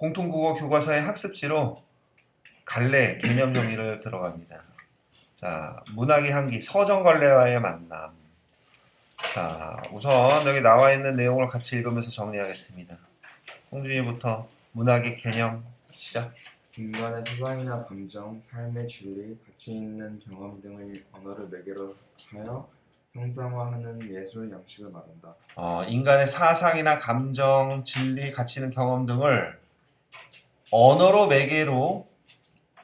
공통국어 교과서의 학습지로 갈래 개념 정리를 들어갑니다. 자, 문학의 향기, 서정갈래와의 만남. 자, 우선 여기 나와 있는 내용을 같이 읽으면서 정리하겠습니다. 홍준이부터 문학의 개념 시작. 인간의 사상이나 감정, 삶의 진리, 가치 있는 경험 등을 언어를 매개로 하여 형상화하는 예술 양식을 말한다. 인간의 사상이나 감정, 진리, 가치 있는 경험 등을 언어로 매개로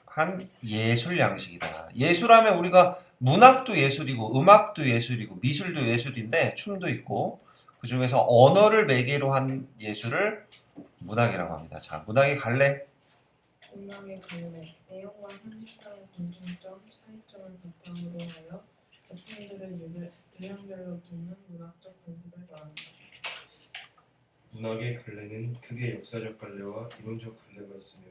한 예술 양식이다. 예술하면 우리가 문학도 예술이고 음악도 예술이고 미술도 예술인데 춤도 있고 그 중에서 언어를 매개로 한 예술을 문학이라고 합니다. 자, 문학의 갈래. 문학의 갈래, 내용과 형식상의 공통점, 차이점을 바탕으로 하여 작품들을 유형별로 보는 문학적 관습을 말한다. 문학의 갈래는 크게 역사적 갈래와 이론적 갈래가 있으며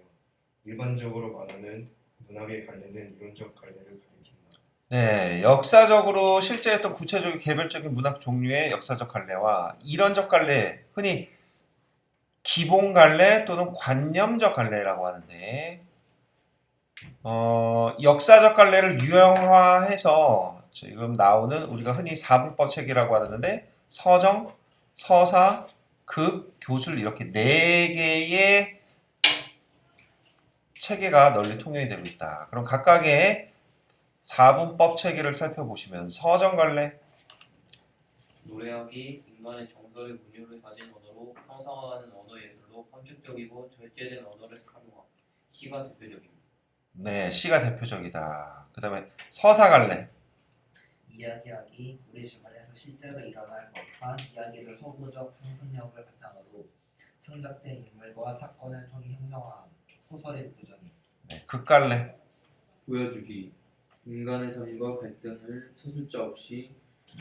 일반적으로 말하는 문학의 갈래는 이론적 갈래를 가리킨다. 네, 역사적으로 실제 어떤 구체적인 개별적인 문학 종류의 역사적 갈래와 이론적 갈래, 흔히 기본 갈래 또는 관념적 갈래라고 하는데 역사적 갈래를 유형화해서 지금 나오는 우리가 흔히 사분법 책이라고 하는데 서정, 서사, 극, 교술 이렇게 네 개의 체계가 널리 통용이 되고 있다. 그럼 각각의 사분법 체계를 살펴보시면 서정 갈래. 노래하기, 인간의 정서를 문유를 가진 언어로 형상화하는 언어 예술로 함축적이고 절제된 언어를 사용함. 시가 대표적입니다. 네, 시가 대표적이다. 그 다음에 서사 갈래. 이야기하기, 우리 주변에서 실제로 일어날 법한 이야기를 허구적 상상력을 바탕으로 창작된 인물과 사건을 통해 형성한 소설의 대표적인. 네, 극 갈래. 보여주기, 인간의 삶과 갈등을 서술자 없이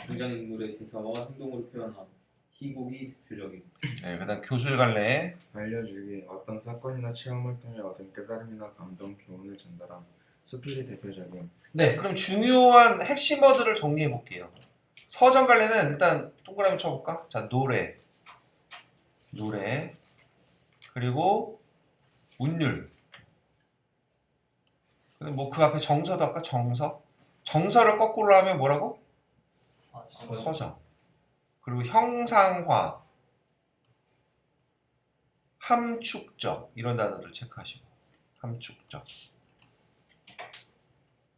등장인물의 대사와 행동으로 표현함. 희곡이 대표적인. 네, 그 다음 교술 갈래. 알려주기, 어떤 사건이나 체험을 통해 얻은 깨달음이나 감동, 교훈을 전달함. 수필이 대표적인. 네, 그럼 중요한 핵심 워드를 정리해 볼게요. 서정 갈래는 일단 동그라미 쳐볼까? 자, 노래. 그리고 운율. 그리고 뭐 그 앞에 정서도 할까? 정서를 거꾸로 하면 뭐라고? 서정. 그리고 형상화, 함축적 이런 단어들 체크하시고 함축적.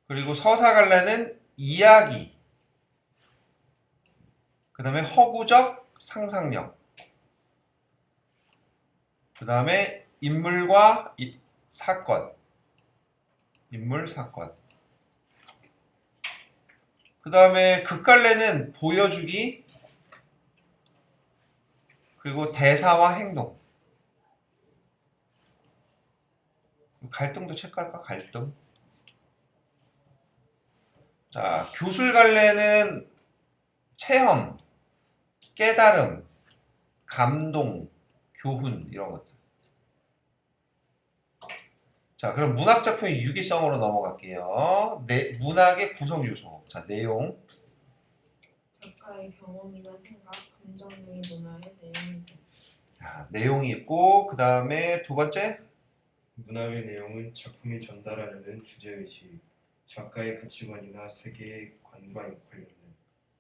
그리고 서사 갈래는 이야기. 그 다음에 허구적 상상력. 그 다음에 인물과 사건. 인물, 사건. 그 다음에 극갈래는 보여주기. 그리고 대사와 행동. 갈등도 체크할까? 갈등. 자, 교술 갈래는 체험, 깨달음, 감동, 교훈 이런 것들. 자, 그럼 문학 작품의 유기성으로 넘어갈게요. 문학의 구성 요소. 자, 내용. 작가의 경험이나 생각, 감정 등이 문화의 내용이다. 자, 내용이 있고 그 다음에 두 번째. 문학의 내용은 작품이 전달하려는 주제의식, 작가의 가치관이나 세계관과 관련된.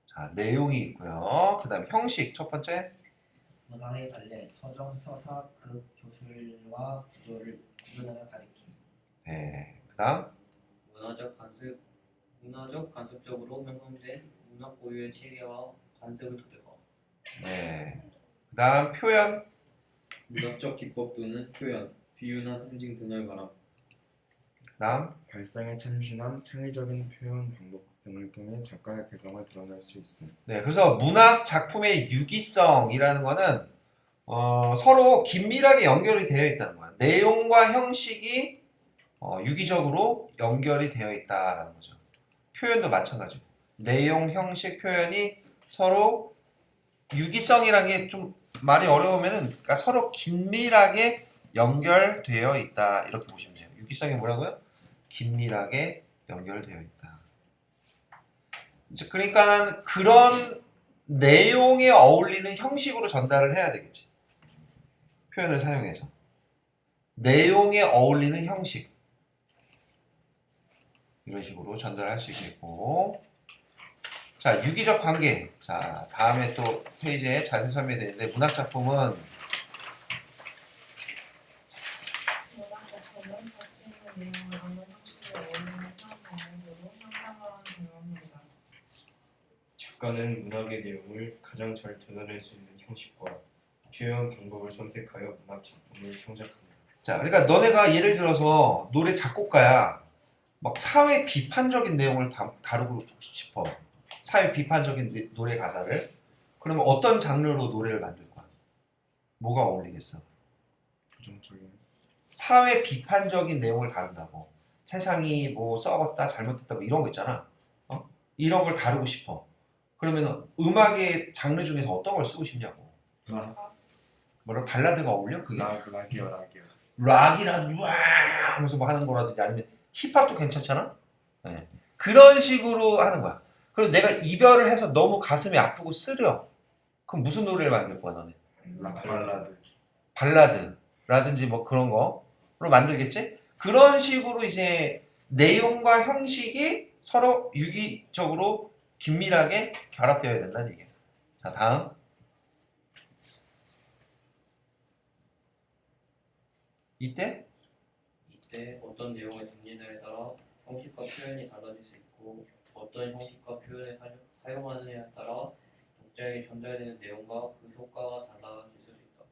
자, 내용이 있고요. 그 다음에 형식 첫 번째. 문학의 갈래, 서정, 서사, 극, 교술과 구조를 가리킴. 네, 그 다음. 문화적 간섭적으로 형성된 문학 고유의 체계와 관습을 토대로. 네, 그 다음 표현. 문학적 기법 또는 표현, 비유나 상징 등을 말함. 그 다음. 발상의 참신함, 창의적인 표현 방법 등을 통해 작가의 개성을 드러낼 수 있음. 네, 그래서 문학 작품의 유기성이라는 거는 서로 긴밀하게 연결이 되어 있다는 거야. 내용과 형식이 유기적으로 연결이 되어 있다라는 거죠. 표현도 마찬가지고 내용, 형식, 표현이 서로 유기성이라는 게 좀 말이 어려우면은 그러니까 서로 긴밀하게 연결되어 있다 이렇게 보시면 돼요. 유기성이 뭐라고요? 긴밀하게 연결되어 있다. 그러니까 그런 내용에 어울리는 형식으로 전달을 해야 되겠지. 표현을 사용해서. 내용에 어울리는 형식 이런 식으로 전달할 수 있겠고 자 유기적 관계 자 다음에 또 페이지에 자세히 설명되는데 문학작품은 문학 작품은 가치 있는 내용을 어느 형식에 어울리는 표현 방법으로 형상화한 경험입니다. 작가는 문학의 내용을 가장 잘 드러낼 수 있는 형식과 표현 방법을 선택하여 문학 작품을 창작합니다. 자 그러니까 너네가 예를 들어서 노래 작곡가야 막 사회 비판적인 내용을 다루고 싶어 사회 비판적인 노래 가사를 그러면 어떤 장르로 노래를 만들 거야? 뭐가 어울리겠어? 부정적인 사회 비판적인 내용을 다룬다고 세상이 뭐 썩었다 잘못됐다 뭐 이런 거 있잖아 이런 걸 다루고 싶어 그러면 음악의 장르 중에서 어떤 걸 쓰고 싶냐고 뭐라 발라드가 어울려? 그게 락이요. 락이라든지 와 하면서 뭐 하는 거라든지 아니면 힙합도 괜찮잖아 네. 그런 식으로 하는 거야 그리고 내가 이별을 해서 너무 가슴이 아프고 쓰려 그럼 무슨 노래를 만들 거야 너네? 발라드. 발라드라든지 뭐 그런 거로 만들겠지? 그런 식으로 이제 내용과 형식이 서로 유기적으로 긴밀하게 결합되어야 된다는 얘기야. 자, 다음. 이때 어떤 내용을 담느냐에 따라 형식과 표현이 달라질 수 있고 어떤 형식과 표현을 사용하느냐에 따라 독자에게 전달되는 내용과 그 효과가 달라질 수도 있다.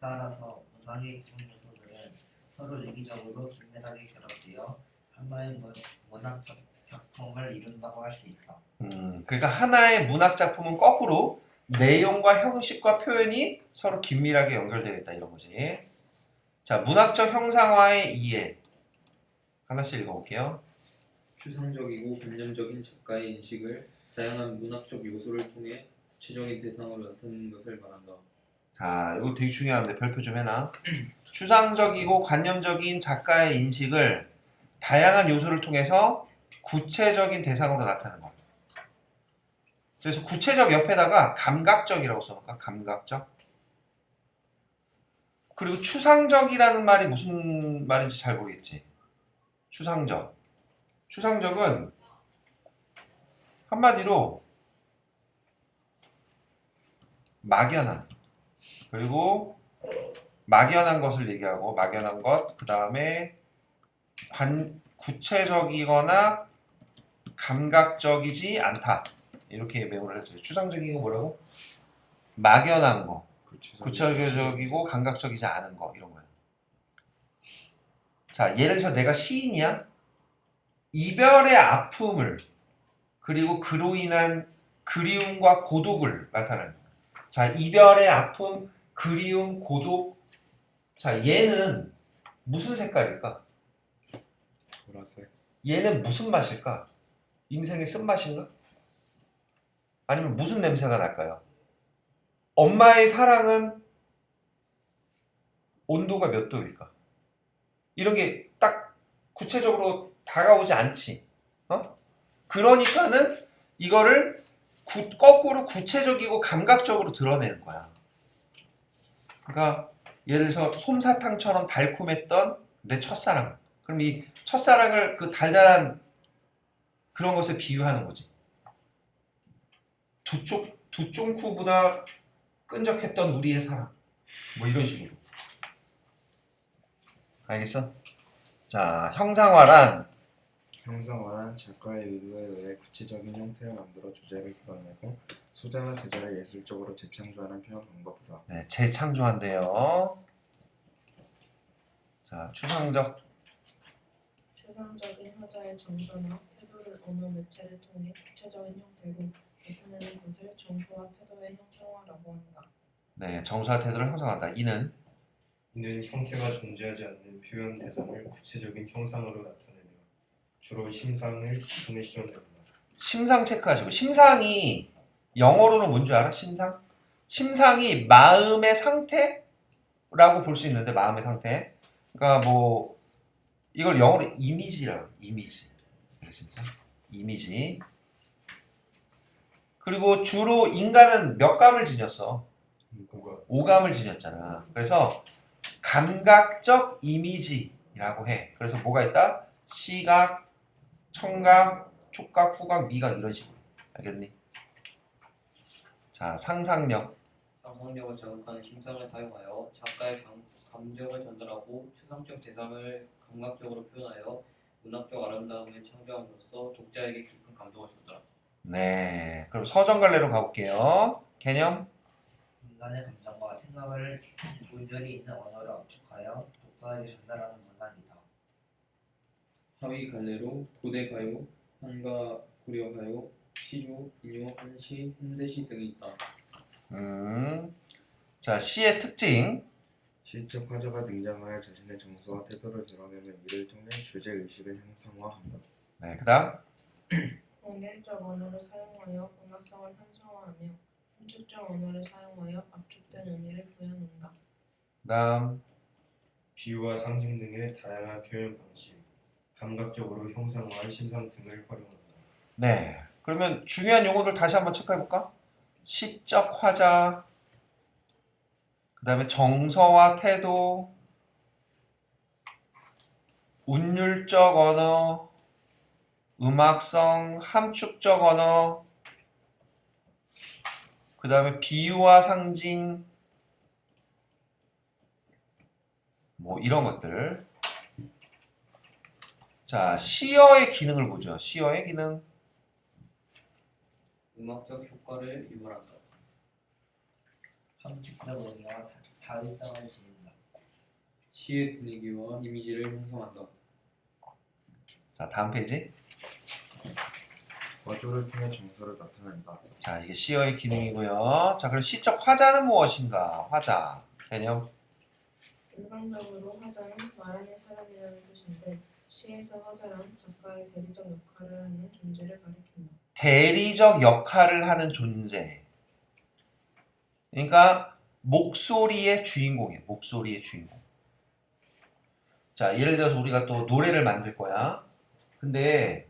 따라서 문학의 기본 요소들은 서로 유기적으로 긴밀하게 결합되어 하나의 문학 작품을 이룬다고 할 수 있다. 그러니까 하나의 문학 작품은 거꾸로 내용과 형식과 표현이 서로 긴밀하게 연결되어 있다 이런 거지. 자, 문학적 형상화의 이해 하나씩 읽어볼게요. 추상적이고 관념적인 작가의 인식을 다양한 문학적 요소를 통해 구체적인 대상으로 나타내는 것을 말한다. 자, 이거 되게 중요한데 별표 좀 해놔. 추상적이고 관념적인 작가의 인식을 다양한 요소를 통해서 구체적인 대상으로 나타내는 것. 그래서 구체적 옆에다가 감각적이라고 써놓을까? 감각적. 그리고 추상적이라는 말이 무슨 말인지 잘 모르겠지. 추상적. 추상적은 한마디로 막연한. 그리고 막연한 것을 얘기하고 막연한 것, 그 다음에 구체적이거나 감각적이지 않다. 이렇게 메모를 해주세요. 추상적인 거 뭐라고? 막연한 거, 구체적이고 감각적이지 않은 거 이런 거예요. 자, 예를 들어서 내가 시인이야. 이별의 아픔을 그리고 그로 인한 그리움과 고독을 나타내는 거예요. 자, 이별의 아픔, 그리움, 고독. 자, 얘는 무슨 색깔일까? 보라색. 얘는 무슨 맛일까? 인생의 쓴맛인가? 아니면 무슨 냄새가 날까요? 엄마의 사랑은 온도가 몇 도일까? 이런 게 딱 구체적으로 다가오지 않지. 그러니까는 이거를 거꾸로 구체적이고 감각적으로 드러내는 거야. 그러니까 예를 들어서 솜사탕처럼 달콤했던 내 첫사랑. 그럼 이 첫사랑을 그 달달한 그런 것에 비유하는 거지. 두 쫑쿠보다 끈적했던 우리의 사랑. 뭐 이런 식으로. 알겠어? 자, 형상화란 작가의 의도에 의해 구체적인 형태를 만들어 주제를 풀어내고 소재나 제자를 예술적으로 재창조하는 표현 방법이다. 네, 재창조한대요. 자, 추상적인 서자의 정서나 태도를 언어 매체를 통해 구체적인 형태로 나타내는 것을 정서와 태도의 형상화라고 한다. 네, 정서와 태도를 형성한다. 이는 형태가 존재하지 않는 표현 대상을 구체적인 형상으로 나타내며 주로 심상을 지품에 실현됩니다. 심상 체크하시고 심상이 영어로는 뭔 줄 알아? 심상? 심상이 마음의 상태라고 볼 수 있는데 마음의 상태. 그러니까 뭐 이걸 영어로 이미지라고 이미지. 알겠습니까? 이미지. 그리고 주로 인간은 몇 감을 지녔어? 오감을 지녔잖아. 그래서 감각적 이미지라고 해. 그래서 뭐가 있다? 시각, 청각, 촉각, 후각, 미각 이런 식으로. 알겠니? 자, 상상력. 상상력을 자극하는 심상을 사용하여 작가의 감정을 전달하고 추상적 대상을 감각적으로 표현하여 문학적 아름다움을 창조함으로써 독자에게 깊은 감동을 전달한다. 네. 그럼 서정갈래로 가볼게요. 개념. 인간의 감정과 생각을 운율이 있는 언어를 압축하여 독자에게 전달하는 문학이다. 하위 갈래로 고대 가요, 한가 고려 가요, 시조, 인요, 한시, 현대시 등이 있다. 자, 시의 특징. 시적 화자가 등장하여 자신의 정서와 태도를 드러내는 이를 통해 주제 의식을 형상화한다. 네, 그다음. 동일적 언어를 사용하여 음악성을 편성화하며 함축적 언어를 사용하여 압축된 의미를 부여한다. 그다음. 비유와 상징 등의 다양한 표현 방식, 감각적으로 형상화한 심상 등을 활용한다. 네. 그러면 중요한 용어들 다시 한번 체크해 볼까? 시적 화자. 그다음에 정서와 태도, 운율적 언어, 음악성, 함축적 언어, 그 다음에 비유와 상징, 뭐 이런 것들. 자, 시어의 기능을 보죠. 시어의 기능. 음악적 효과를 유발한다. 함축적 의미와 다의성을 지닌다. 시의 분위기와 이미지를 형성한다. 자, 다음 페이지. 어조를 통해 정서를 나타낸다. 자, 이게 시어의 기능이고요. 자, 그럼 시적 화자는 무엇인가? 화자. 개념. 일반적으로 화자는 말하는 사람이라는 뜻인데 시에서 화자란 작가의 대리적 역할을 하는 존재를 가리킨다. 대리적 역할을 하는 존재. 그러니까 목소리의 주인공이에요. 목소리의 주인공. 자, 예를 들어서 우리가 또 노래를 만들 거야. 근데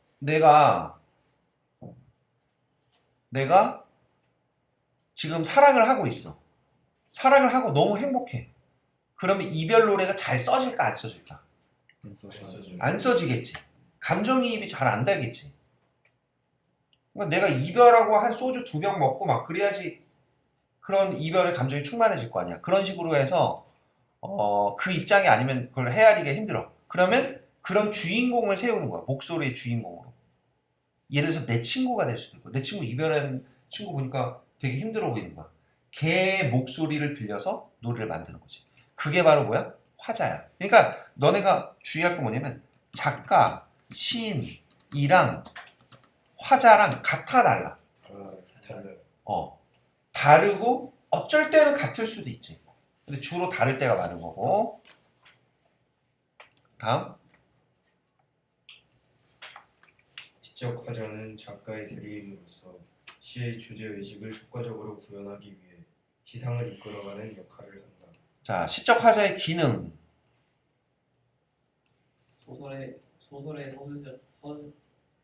내가 지금 사랑을 하고 있어. 사랑을 하고 너무 행복해. 그러면 이별 노래가 잘 써질까 안 써질까? 안 써지겠지. 감정이입이 잘 안 되겠지. 그러니까 내가 이별하고 한 소주 2병 먹고 막 그래야지 그런 이별의 감정이 충만해질 거 아니야. 그런 식으로 해서 그 입장이 아니면 그걸 헤아리기가 힘들어. 그러면 그런 주인공을 세우는 거야. 목소리의 주인공으로. 예를 들어서 내 친구가 될 수도 있고 내 친구 이별한 친구 보니까 되게 힘들어 보이는 거야. 걔의 목소리를 빌려서 노래를 만드는 거지. 그게 바로 뭐야? 화자야. 그러니까 너네가 주의할 건 뭐냐면 작가, 시인이랑 화자랑 같아 달라. 달라요. 다르고 어쩔 때는 같을 수도 있지. 근데 주로 다를 때가 많은 거고. 다음. 시적 화자는 작가의 대리인으로서 시의 주제 의식을 효과적으로 구현하기 위해 시상을 이끌어가는 역할을 한다. 자, 시적 화자의 기능. 소설의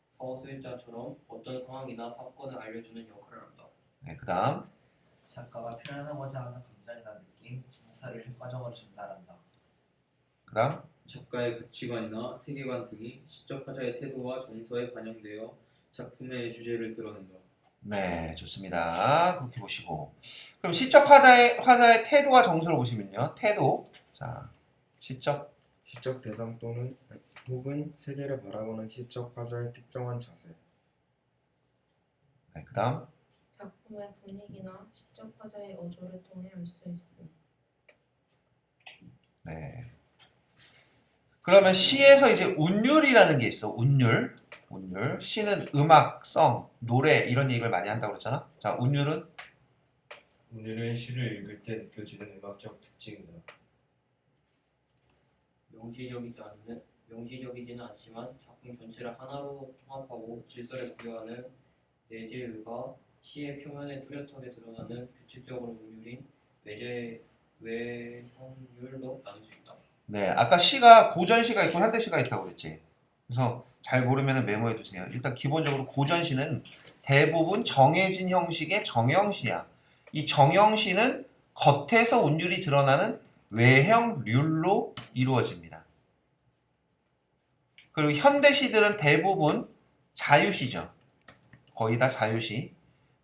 서술자처럼 어떤 상황이나 사건을 알려주는 역할을 한다. 네, 그 다음. 작가가 표현하고자 하는 감정이나 느낌, 정서를 효과적으로 전달한다. 그 다음. 작가의 가치관이나 세계관 등이 시적 화자의 태도와 정서에 반영되어 작품의 주제를 드러낸다. 네, 좋습니다. 그렇게 보시고. 그럼 시적 화자의 태도와 정서를 보시면요. 태도. 자, 시적. 시적 대상 또는 혹은 세계를 바라보는 시적 화자의 특정한 자세. 네, 그 다음. 작품의 분위기나 시적 화자의 어조를 통해 알 수 있음. 네. 그러면 시에서 이제 운율이라는 게 있어. 운율. 시는 음악성, 노래 이런 얘기를 많이 한다고 그랬잖아. 자, 운율은 오늘은 시를 읽을 때 느껴지는 음악적 특징이다. 명시적이지는 않지만 작품 전체를 하나로 통합하고 질서를 부여하는 내재의가 시의 표면에 뚜렷하게 드러나는 규칙적으로 운율인 외형율로 나눌 수 있다. 네, 아까 시가 고전시가 있고 현대시가 있다고 그랬지. 그래서 잘 모르면 메모해 두세요. 일단 기본적으로 고전시는 대부분 정해진 형식의 정형시야. 이 정형시는 겉에서 운율이 드러나는 외형 률로 이루어집니다. 그리고 현대시들은 대부분 자유시죠. 거의 다 자유시.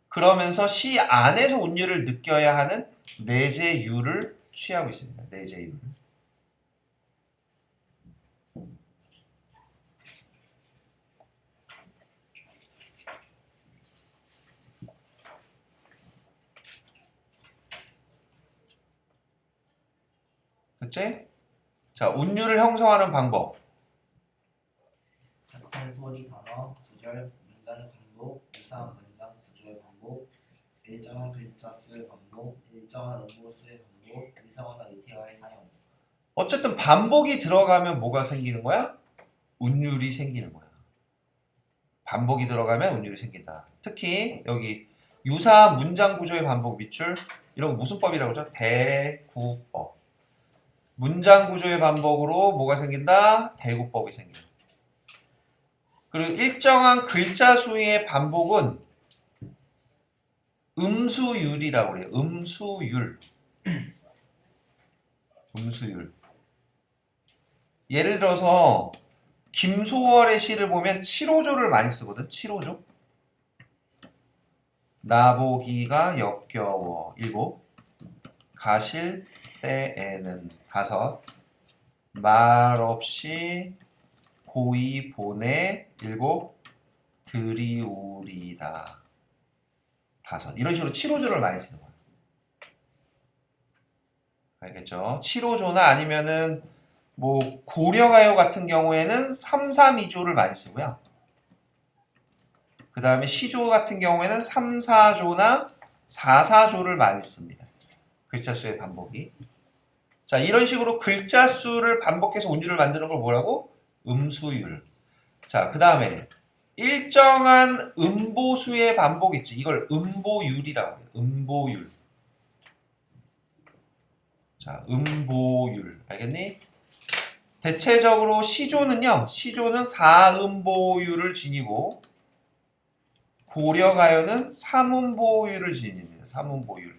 그러면서 시 안에서 운율을 느껴야 하는 내재율을 취하고 있습니다. 내재율. 됐지? 자, 운율을 형성하는 방법. 같은 소리 단어, 구절, 문장의 반복, 유사한 문장 구조의 반복, 일정한 글자 수의 반복, 일정한 음보 수의 반복, 의성어나 의태어의 사용. 어쨌든 반복이 들어가면 뭐가 생기는 거야? 운율이 생기는 거야. 반복이 들어가면 운율이 생긴다. 특히 여기 유사한 문장 구조의 반복 밑줄 이런 거 무슨 법이라고 그러죠? 대구법. 문장 구조의 반복으로 뭐가 생긴다? 대구법이 생긴다. 그리고 일정한 글자 수의 반복은 음수율이라고 그래요. 음수율. 음수율. 예를 들어서 김소월의 시를 보면 7호조를 많이 쓰거든. 7호조. 나보기가 역겨워 7, 가실 때에는 5, 말없이 보이 보내 7, 드리우리다 5. 이런 식으로 7호조를 많이 쓰는 거야. 알겠죠? 7호조나 아니면은 뭐 고려가요 같은 경우에는 3, 3, 2조를 많이 쓰고요. 그 다음에 시조 같은 경우에는 3, 4조나 4, 4조를 많이 씁니다. 글자 수의 반복이. 자, 이런 식으로 글자 수를 반복해서 운율을 만드는 걸 뭐라고? 음수율. 자, 그 다음에 일정한 음보수의 반복 있지. 이걸 음보율이라고 해요. 음보율. 자, 음보율. 알겠니? 대체적으로 시조는요. 시조는 4음보율을 지니고 고려가요는 3음보율을 지닙니다. 3음보율.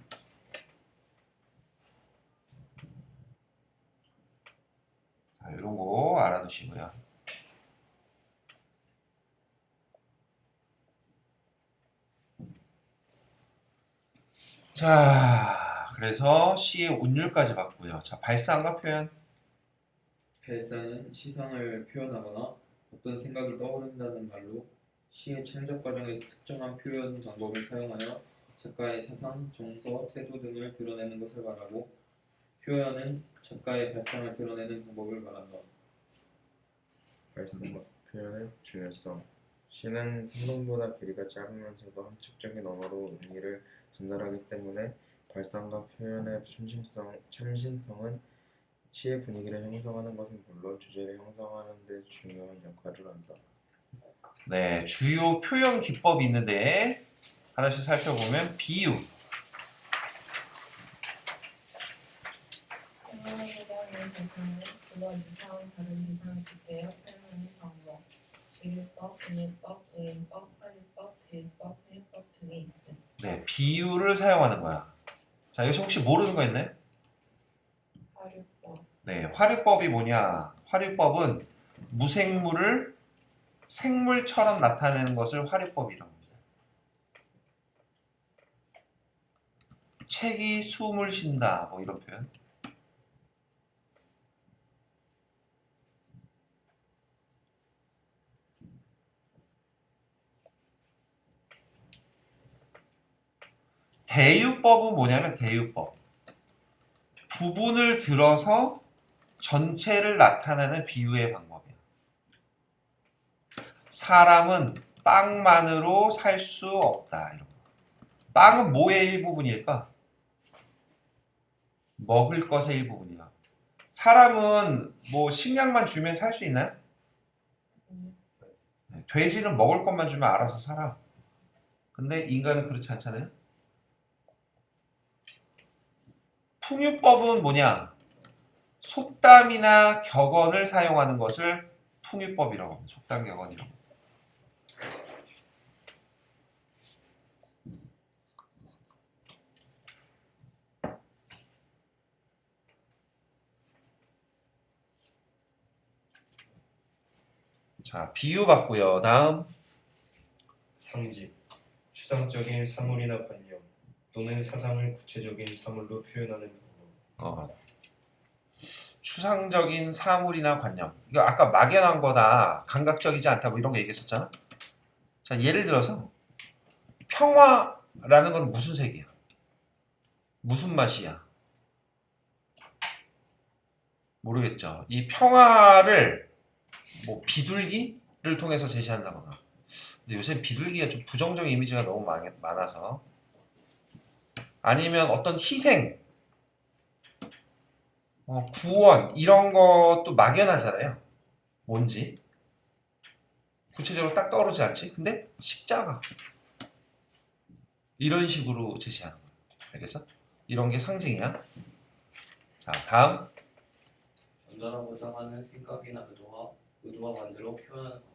자, 이런 거 알아두시고요. 자, 그래서 시의 운율까지 봤고요. 자, 발상과 표현. 발상은 시상을 표현하거나 어떤 생각이 떠오른다는 말로 시의 창작 과정에서 특정한 표현 방법을 사용하여 작가의 사상, 정서, 태도 등을 드러내는 것을 말하고, 표현은 작가의 발상을 드러내는 방법을 말한다. 발상과 표현의 중요성. 시는 생동보다 길이가 짧으면서도 함축적인 언어로 의미를 전달하기 때문에 발상과 표현의 참신성은 시의 분위기를 형성하는 것은 물론 주제를 형성하는 데 중요한 역할을 한다. 네, 주요 표현 기법이 있는데 하나씩 살펴보면 비유. 생각에 대한 대상은 그와 유사한 다른 대상을 빗대어 표현하는 방법, 주유법, 은유법, 의인법, 활유법, 대유법, 회유법 등이 있음. 네, 비유를 사용하는 거야. 자, 여기서 혹시 모르는 거 있나요? 활유법, 네, 활유법이 뭐냐? 활유법은 무생물을 생물처럼 나타내는 것을 활유법이라고 합니다. 책이 숨을 쉰다, 뭐 이런 표현. 대유법은 뭐냐면 대유법. 부분을 들어서 전체를 나타내는 비유의 방법이야. 사람은 빵만으로 살 수 없다. 이런 거. 빵은 뭐의 일부분일까? 먹을 것의 일부분이야. 사람은 뭐 식량만 주면 살 수 있나요? 네, 돼지는 먹을 것만 주면 알아서 살아. 근데 인간은 그렇지 않잖아요? 풍유법은 뭐냐? 속담이나 격언을 사용하는 것을 풍유법이라고 합니다. 속담 격언이라고. 자, 비유 봤고요. 다음 상징, 추상적인 사물이나 관념 또는 사상을 구체적인 사물로 표현하는 방법. 추상적인 사물이나 관념. 이거 아까 막연한 거다, 감각적이지 않다 뭐 이런 거 얘기했었잖아. 자, 예를 들어서 평화라는 건 무슨 색이야? 무슨 맛이야? 모르겠죠. 이 평화를 뭐 비둘기를 통해서 제시한다거나. 근데 요새 비둘기가 좀 부정적 이미지가 너무 많아서. 아니면 어떤 희생, 구원 이런 것도 막연하잖아요. 뭔지 구체적으로 딱 떠오르지 않지? 근데 십자가 이런 식으로 제시하는 거야. 알겠어? 이런 게 상징이야. 자, 다음 전달하고자 하는 생각이나 의도와 반대로 표현하는 방법.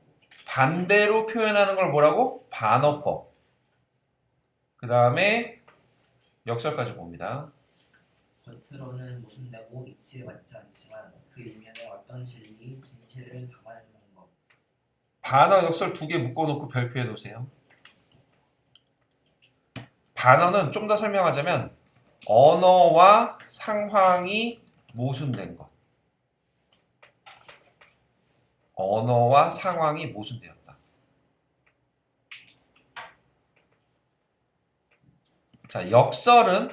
반대로 표현하는 걸 뭐라고? 반어법. 그 다음에 역설까지 봅니다. 겉으로는 모순되고 이치에 맞지 않지만 그 이면에 어떤 진리, 진실을 담아내는 방법. 반어 역설 2개 묶어놓고 별표해 놓으세요. 반어는 좀 더 설명하자면 언어와 상황이 모순된 것. 언어와 상황이 모순되었다. 자, 역설은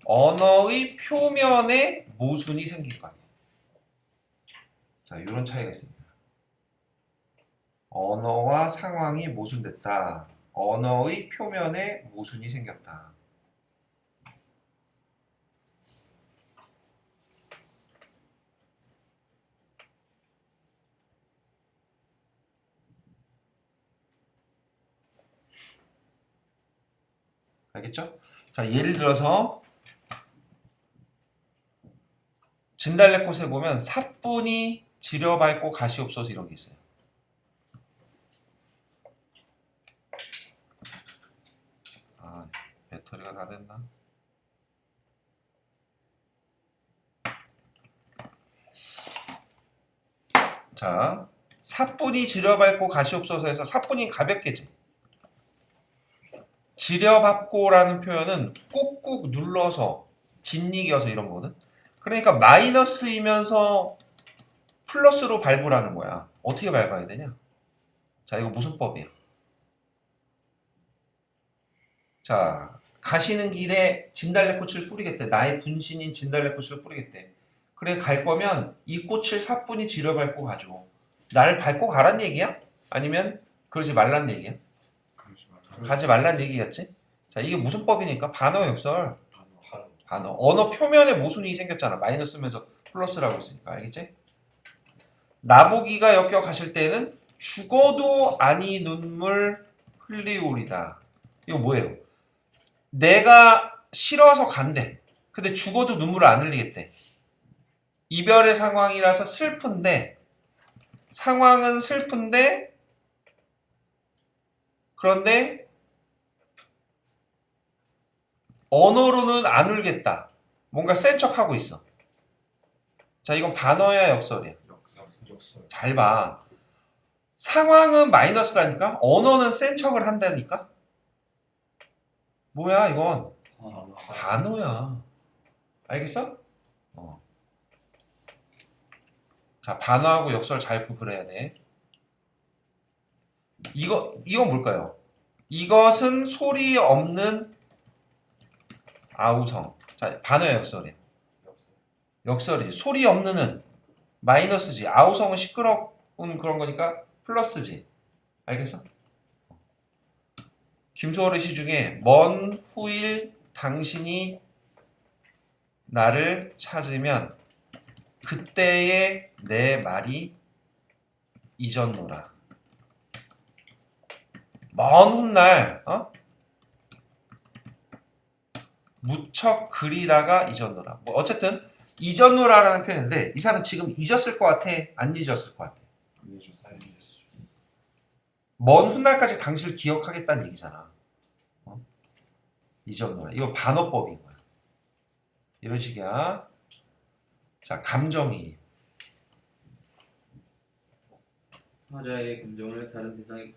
언어의 표면에 모순이 생길 것. 자, 이런 차이가 있습니다. 언어와 상황이 모순됐다. 언어의 표면에 모순이 생겼다. 알겠죠? 자, 예를 들어서 진달래꽃에 보면 사뿐히 지려밟고 가시옵소서 이런 게 있어요. 아, 배터리가 다 됐나? 자, 사뿐히 지려밟고 가시옵소서에서 사뿐히 가볍게지. 지려밟고라는 표현은 꾹꾹 눌러서 짓이겨서 이런 거거든. 그러니까 마이너스이면서 플러스로 밟으라는 거야. 어떻게 밟아야 되냐? 자, 이거 무슨 법이야? 자, 가시는 길에 진달래꽃을 뿌리겠대. 나의 분신인 진달래꽃을 뿌리겠대. 그래, 갈 거면 이 꽃을 사뿐히 지려밟고 가죠. 나를 밟고 가란 얘기야? 아니면 그러지 말란 얘기야? 가지 말란 얘기겠지? 자, 이게 무슨 법이니까? 반어 역설. 반어. 언어 표면에 모순이 생겼잖아. 마이너스면서 플러스라고 했으니까. 알겠지? 나보기가 엮여 가실 때는 죽어도 아니 눈물 흘리오리다. 이거 뭐예요? 내가 싫어서 간대. 근데 죽어도 눈물을 안 흘리겠대. 이별의 상황이라서 슬픈데, 상황은 슬픈데, 그런데 언어로는 안 울겠다. 뭔가 센 척하고 있어. 자, 이건 반어야 역설이야. 역설. 잘 봐. 상황은 마이너스라니까? 언어는 센 척을 한다니까? 뭐야 이건? 반어야. 알겠어? 자, 반어하고 역설 잘 구분해야 돼. 이건 뭘까요? 이것은 소리 없는 아우성. 자, 반어야 역설이야. 역설이지. 소리 없는은 마이너스지. 아우성은 시끄러운 그런 거니까 플러스지. 알겠어? 김소월의 시 중에 먼 후일 당신이 나를 찾으면 그때의 내 말이 잊었노라. 먼 훗날 무척 그리다가 잊었노라. 뭐 어쨌든 잊었노라라는 표현인데 이 사람 지금 잊었을 것 같아? 안 잊었을 것 같아? 먼 훗날까지 당신을 기억하겠다는 얘기잖아. 잊었노라. 이거 반어법인 거야. 이런 식이야. 자, 감정이. 화자의 감정을 다른 대상에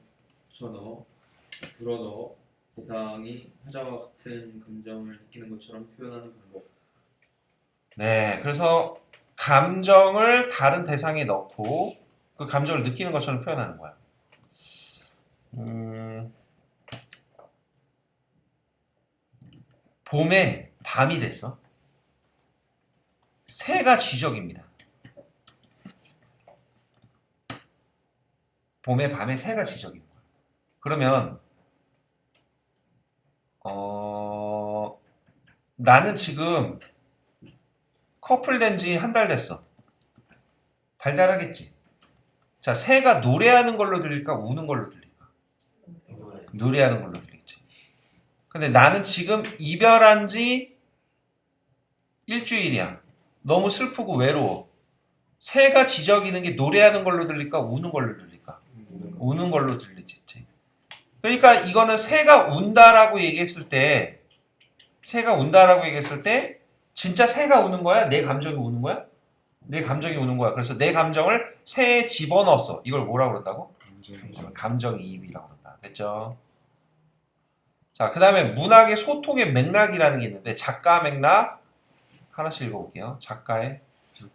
불어넣어 대상이 화자와 같은 감정을 느끼는 것처럼 표현하는 방법. 네, 그래서 감정을 다른 대상에 넣고 그 감정을 느끼는 것처럼 표현하는 거야. 봄에 밤이 됐어. 새가 지적입니다. 봄에 밤에 새가 지적인 거야. 그러면 나는 지금 커플 된 지 한 달 됐어. 달달하겠지. 자, 새가 노래하는 걸로 들릴까? 우는 걸로 들릴까? 노래하는 걸로 들리겠지. 근데 나는 지금 이별한 지 일주일이야. 너무 슬프고 외로워. 새가 지저귀는 게 노래하는 걸로 들릴까? 우는 걸로 들릴까? 우는 걸로 들리지. 그러니까 이거는 새가 운다라고 얘기했을 때 진짜 새가 우는 거야? 내 감정이 우는 거야? 내 감정이 우는 거야. 그래서 내 감정을 새에 집어넣었어. 이걸 뭐라고 그런다고? 감정이입이라고 그런다. 됐죠? 자, 그 다음에 문학의 소통의 맥락이라는 게 있는데 작가 맥락 하나씩 읽어볼게요. 작가의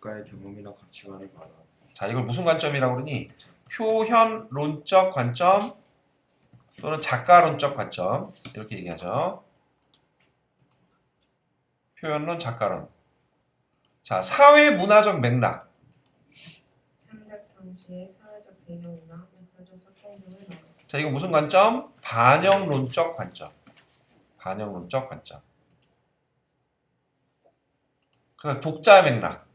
경험이나 가치관을 말하. 자, 이걸 무슨 관점이라고 그러니? 표현론적 관점 또는 작가론적 관점 이렇게 얘기하죠. 표현론, 작가론. 자, 사회문화적 맥락. 창작 당시의 사회적 배경이나 역사적 사건 등을 말한다. 자, 이거 무슨 관점? 반영론적 관점. 반영론적 관점. 그다음 독자 맥락.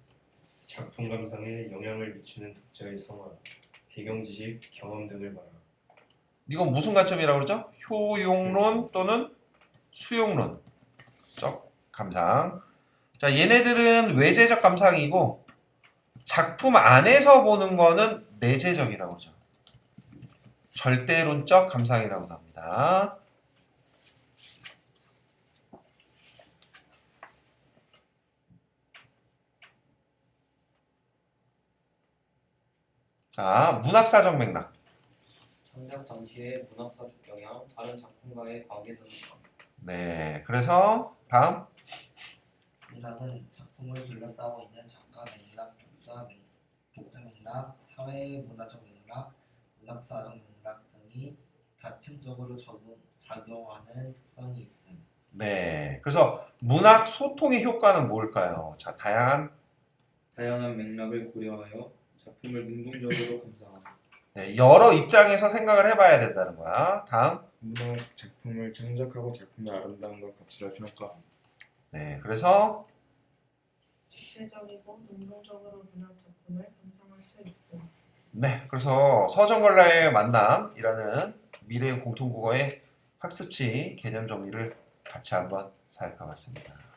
작품 감상에 영향을 미치는 독자의 상황, 배경 지식, 경험 등을 말하라. 이건 무슨 관점이라고 그러죠? 효용론 또는 수용론적 감상. 자, 얘네들은 외재적 감상이고 작품 안에서 보는 거는 내재적이라고 그러죠. 절대론적 감상이라고도 합니다. 자, 문학사적 맥락. 창작 당시의 문학사적 영향, 다른 작품과의 관계 등을 말한다. 네, 그래서 다음. 이라는 작품을 둘러싸고 있는 작가 맥락, 독자 맥락, 사회문화적 맥락, 문학사적 맥락 등이 다층적으로 작용하는 특성이 있음. 네, 그래서 문학 소통의 효과는 뭘까요? 자, 다양한 맥락을 고려하여 작품을 능동적으로 감상하다. 네, 여러 입장에서 생각을 해봐야 된다는 거야. 다음. 문학 작품을 창작하고 작품의 아름다움과 가치를 평가한다. 네, 그래서 주체적이고 능동적으로 문학 작품을 감상할 수 있음. 네, 그래서 서정걸라의 만남이라는 미래의 공통국어의 학습지 개념 정리를 같이 한번 살펴봤습니다.